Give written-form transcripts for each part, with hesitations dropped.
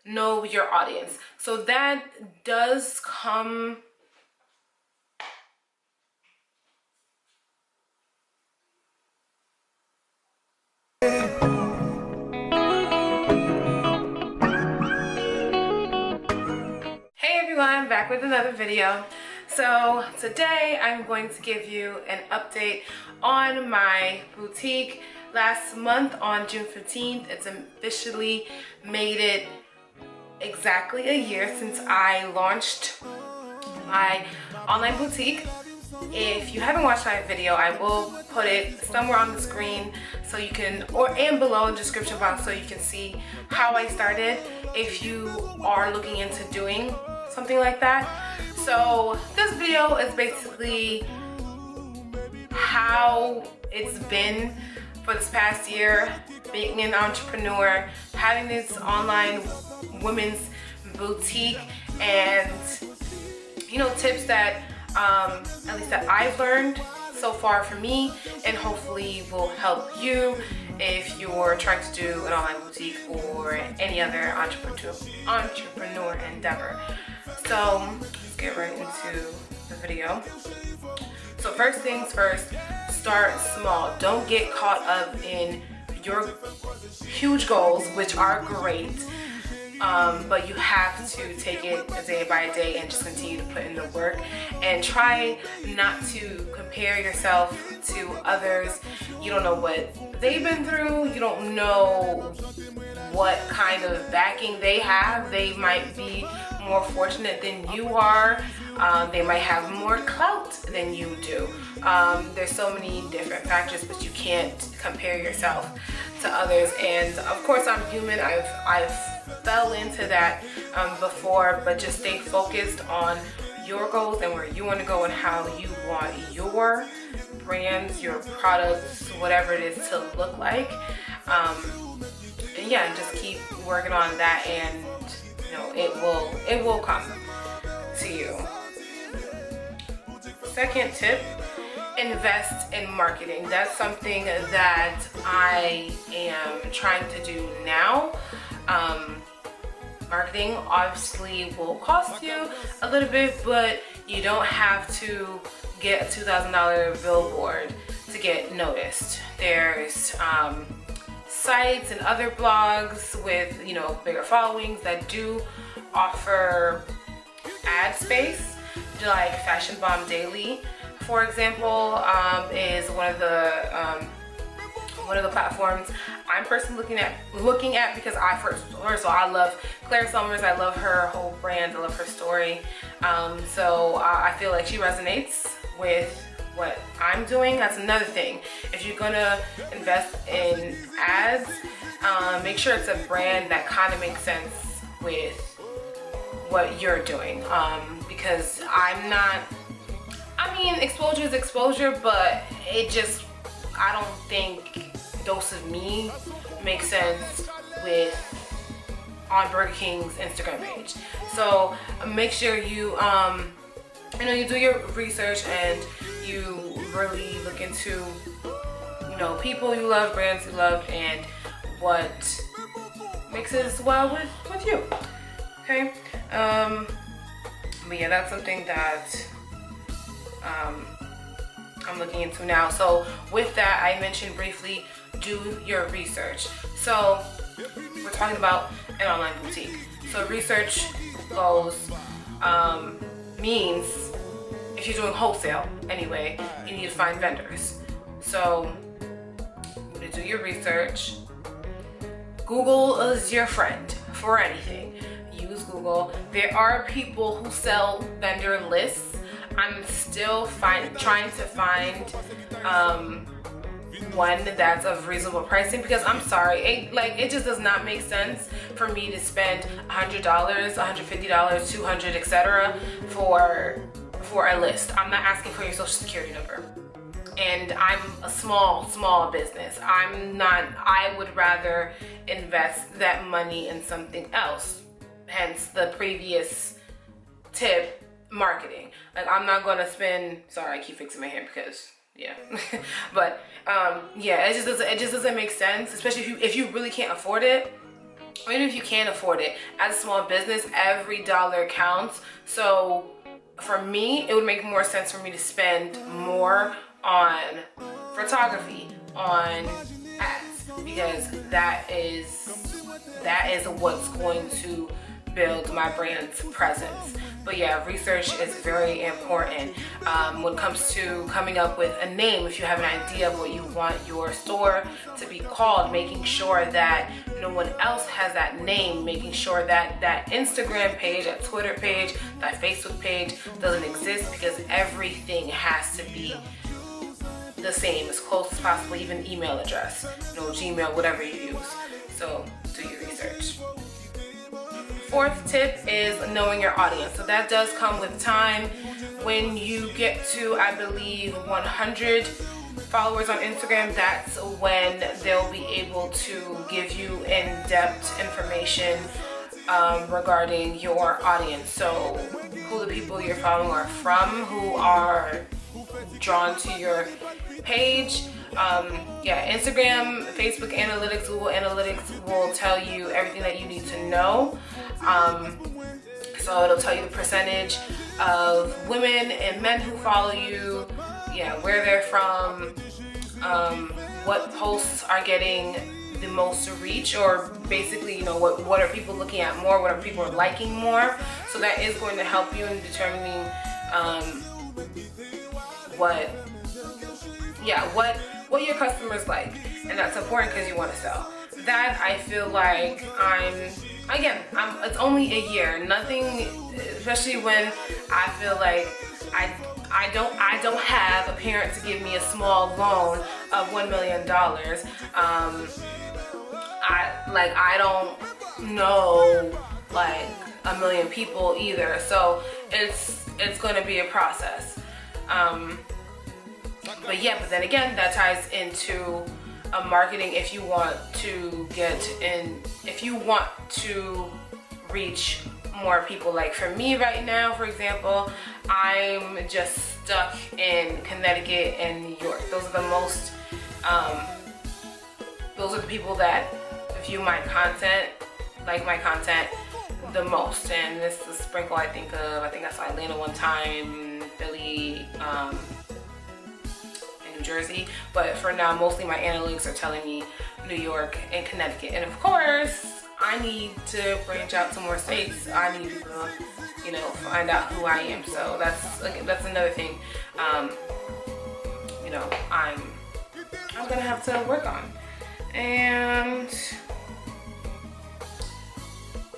know your audience. So that does come. Hey everyone, back with another video. So today I'm going to give you an update on my boutique. Last month on June 15th, it's officially made it exactly a year since I launched my online boutique. If you haven't watched my video, I will put it somewhere on the screen so you can, and below in the description box so you can see how I started if you are looking into doing something like that. So this video is basically how it's been for this past year, being an entrepreneur, having this online women's boutique, and tips that at least that I've learned so far for me, and hopefully will help you if you're trying to do an online boutique or any other entrepreneur endeavor. So let's get right into the video. So first things first, start small. Don't get caught up in your huge goals, which are great, but you have to take it day by day and just continue to put in the work, and try not to compare yourself to others. You don't know what they've been through. You don't know what kind of backing they have. They might be more fortunate than you are. They might have more clout than you do. There's so many different factors, but you can't compare yourself to others. And of course, I'm human. I've fell into that before, but just stay focused on your goals and where you want to go and how you want your brands, your products, whatever it is to look like. And yeah, just keep working on that, and it will come to you. Second tip, invest in marketing. That's something that I am trying to do now. Marketing obviously will cost you a little bit, but you don't have to get a $2,000 billboard to get noticed. There's sites and other blogs with bigger followings that do offer ad space, like Fashion Bomb Daily, for example, is one of the platforms I'm personally looking at because first of all, I love Claire Summers. I love her whole brand. I love her story. So I feel like she resonates with what I'm doing. That's another thing. If you're gonna invest in ads, make sure it's a brand that kind of makes sense with what you're doing. Because exposure is exposure, but I don't think Dose of Me makes sense on Burger King's Instagram page. So make sure you you do your research and you really look into people you love, brands you love, and what mixes well with you. Okay. But yeah, that's something that I'm looking into now. So with that, I mentioned briefly, do your research. So we're talking about an online boutique. So research goes means if you're doing wholesale anyway, you need to find vendors. So you need to do your research. Google is your friend for anything. Use Google. There are people who sell vendor lists. I'm still trying to find one that's of reasonable pricing, because I'm sorry, it just does not make sense for me to spend $100, $150, $200, etc. for a list. I'm not asking for your social security number, and I'm a small business. I would rather invest that money in something else, hence the previous tip, marketing. Like, I'm not gonna spend, sorry, I keep fixing my hair because yeah. But yeah, it just doesn't make sense, especially if you really can't afford it. or even if you can't afford it, as a small business, every dollar counts. So for me, it would make more sense for me to spend more on photography, on ads, because that is what's going to build my brand's presence. But yeah, research is very important when it comes to coming up with a name. If you have an idea of what you want your store to be called, making sure that no one else has that name, making sure that that Instagram page, that Twitter page, that Facebook page doesn't exist, because everything has to be the same, as close as possible, even email address, Gmail, whatever you use. So do your research. Fourth tip is knowing your audience. So that does come with time. When you get to, I believe, 100 followers on Instagram, that's when they'll be able to give you in-depth information regarding your audience. So who the people you're following are from, who are drawn to your page. Instagram, Facebook analytics, Google Analytics will tell you everything that you need to know. So it'll tell you the percentage of women and men who follow you, where they're from, what posts are getting the most reach, or basically, what are people looking at more, what are people liking more. So that is going to help you in determining what your customers like, and that's important because you want to sell. That, I feel like it's only a year. Nothing, especially when I feel like I don't have a parent to give me a small loan of $1 million. I don't know like a million people either. So it's going to be a process. But then again, that ties into marketing. If you want to if you want to reach more people. Like for me right now, for example, I'm just stuck in Connecticut and New York. Those are the most, those are the people that view my content, like my content the most. And this is a sprinkle I think I saw Atlanta one time, Philly, New Jersey, but for now mostly my analytics are telling me New York and Connecticut. And of course I need to branch out to more states. I need to find out who I am. So that's another thing I'm gonna have to work on. And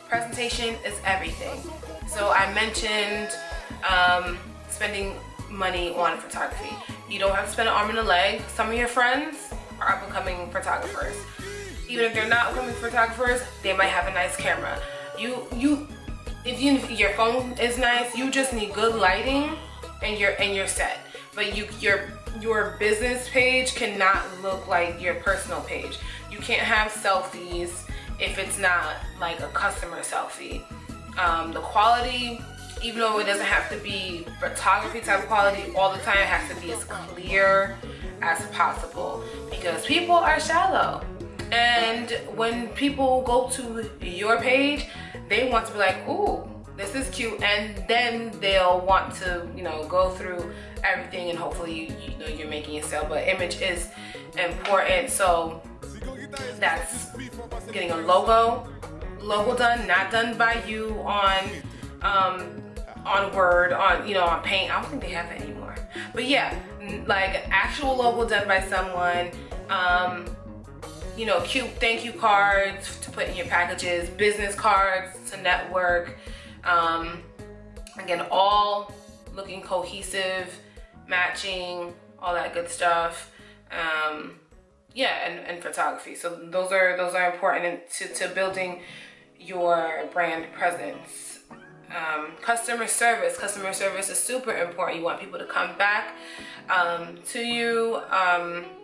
presentation is everything. So I mentioned spending money on photography. You don't have to spend an arm and a leg. Some of your friends are up and coming photographers. Even if they're not upcoming photographers, they might have a nice camera. If your phone is nice, you just need good lighting and you're set. But your business page cannot look like your personal page. You can't have selfies if it's not like a customer selfie. The quality, even though it doesn't have to be photography type of quality all the time, it has to be as clear as possible, because people are shallow. And when people go to your page, they want to be like, ooh, this is cute, and then they'll want to, go through everything, and hopefully, you're making a sale. But image is important, so that's getting a logo done, not done by you on Word, on Paint. I don't think they have that anymore. But yeah, like an actual logo done by someone. Cute thank you cards to put in your packages, business cards to network. Again, all looking cohesive, matching, all that good stuff. And photography. So those are important to building your brand presence. Customer service is super important. You want people to come back to you.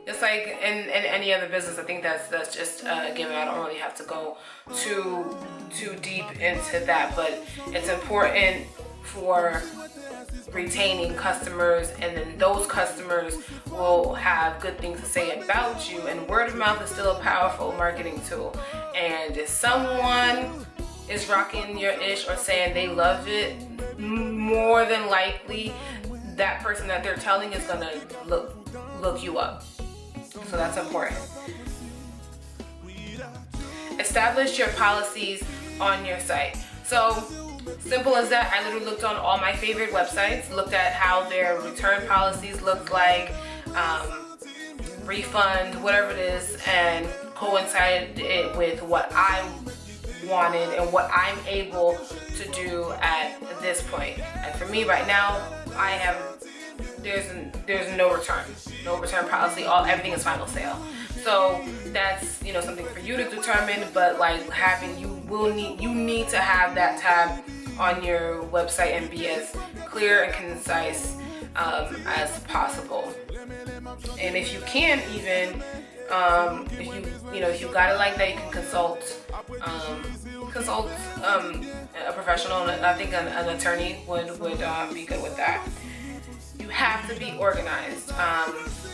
It's like in any other business. I think that's just a given. I don't really have to go too deep into that, but it's important for retaining customers, and then those customers will have good things to say about you. And word of mouth is still a powerful marketing tool. And if someone is rocking your ish or saying they love it, more than likely that person that they're telling is gonna look you up. So that's important. Establish your policies on your site. So simple as that. I literally looked on all my favorite websites, looked at how their return policies looked like, refund, whatever it is, and coincided it with what I wanted and what I'm able to do at this point. And for me right now, there's no return policy. Everything is final sale. So that's, you know, something for you to determine, but like you need to have that tab on your website and be as clear and concise as possible. And if you can, even if you got it like that, you can consult a professional. And I think an attorney would be good with that. You have to be organized.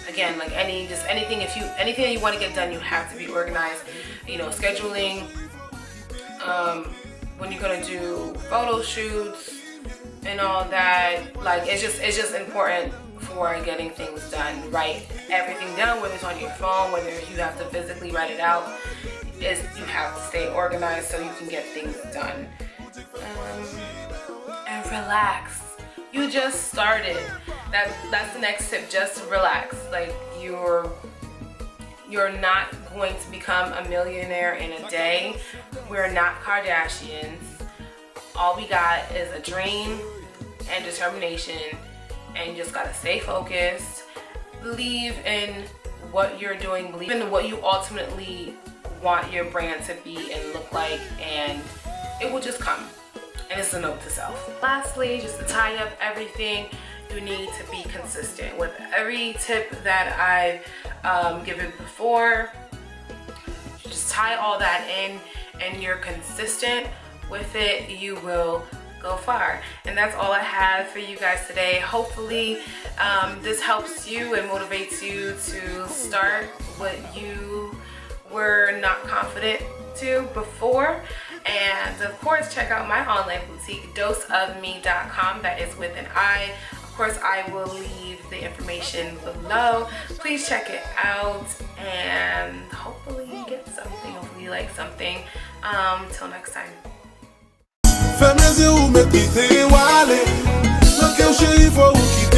Again, like anything that you want to get done, you have to be organized. You know, scheduling, when you're gonna do photo shoots and all that. Like it's just important for getting things done. Write everything down, whether it's on your phone, whether you have to physically write it out. You have to stay organized so you can get things done. And relax. You just started. That's the next tip. Just relax. Like you're not going to become a millionaire in a day. We're not Kardashians. All we got is a dream and determination, and you just gotta stay focused. Believe in what you're doing. Believe in what you ultimately want your brand to be and look like, and it will just come. And it's a note to self. Lastly, just to tie up everything, you need to be consistent. With every tip that I've given before, just tie all that in, and you're consistent with it, you will go far. And that's all I have for you guys today. Hopefully this helps you and motivates you to start what you were not confident to before. And of course, check out my online boutique, doseofme.com. That is with an I. Of course, I will leave the information below. Please check it out, and hopefully you get something. Hopefully you like something. Till next time. Fais mes yeux ou mes pieds, wallet. Look how she for who keep